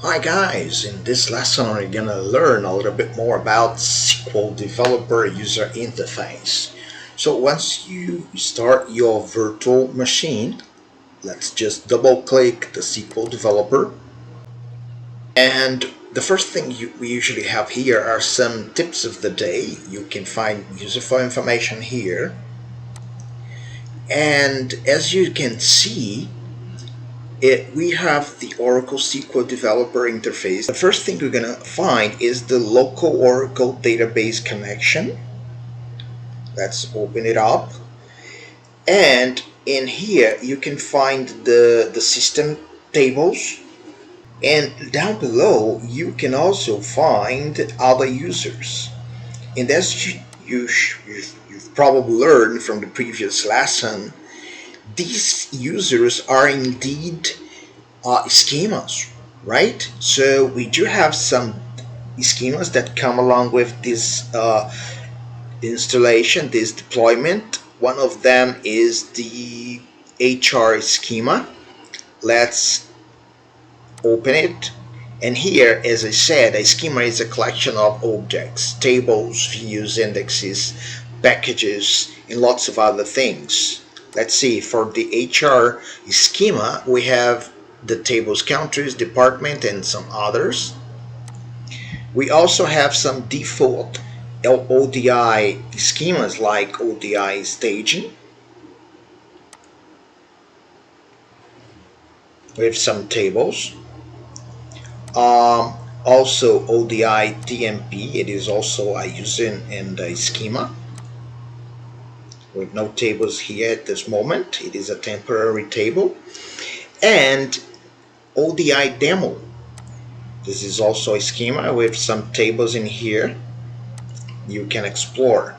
Hi guys, in this lesson we're gonna learn a little bit more about SQL Developer User Interface. So once you start your virtual machine, let's just double click the SQL Developer. And the first thing we usually have here are some tips of the day. You can find useful information here. And as you can see, we have the Oracle SQL Developer Interface. The first thing we're going to find is the local Oracle database connection. Let's open it up. And in here you can find the system tables. And down below you can also find other users. And as you've probably learned from the previous lesson, these users are indeed schemas, right? So we do have some schemas that come along with this installation, this deployment. One of them is the HR schema. Let's open it. And here, as I said, a schema is a collection of objects, tables, views, indexes, packages, and lots of other things. Let's see, for the HR schema, we have the tables, countries, department, and some others. We also have some default ODI schemas like ODI staging with some tables. Also ODI TMP, it is also a user and a schema with no tables here at this moment. It is a temporary table. And ODI demo, this is also a schema with some tables in here you can explore.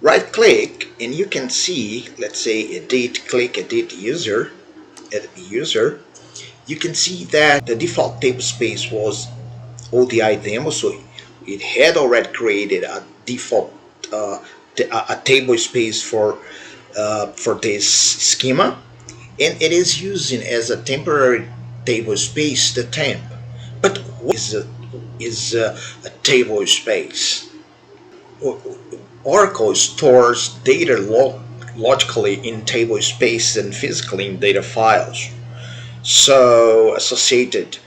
Right click and you can see, let's say edit, click edit user, you can see that the default table space was ODI demo, so it had already created a default a table space for this schema, and it is using as a temporary table space the temp. But what is a table space? Oracle stores data logically in table space and physically in data files, so associated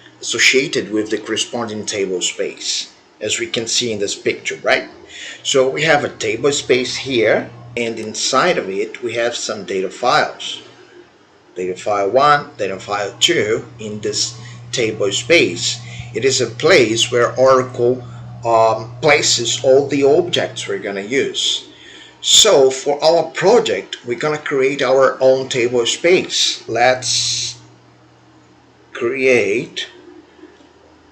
with the corresponding table space, as we can see in this picture, right? So we have a table space here, and inside of it we have some data files. Data file 1, data file 2 in this table space. It is a place where Oracle places all the objects we're going to use. So for our project, we're going to create our own table space. Let's create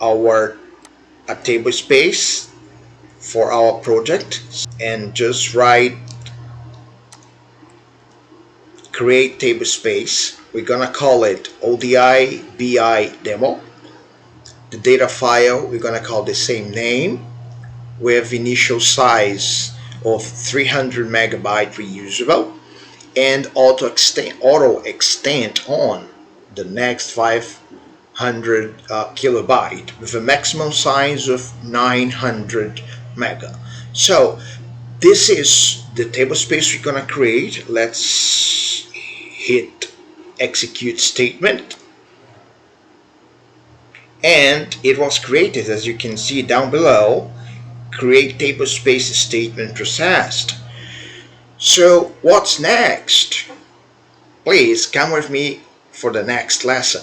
a table space for our project and just write create table space. We're gonna call it ODI BI demo. The data file, we're gonna call the same name with initial size of 300 megabyte reusable and auto extend on the next 500 kilobyte with a maximum size of 900 mega. So this is the table space we're gonna create. Let's hit execute statement, and it was created, as you can see down below. Create table space statement processed. So what's next? Please come with me for the next lesson.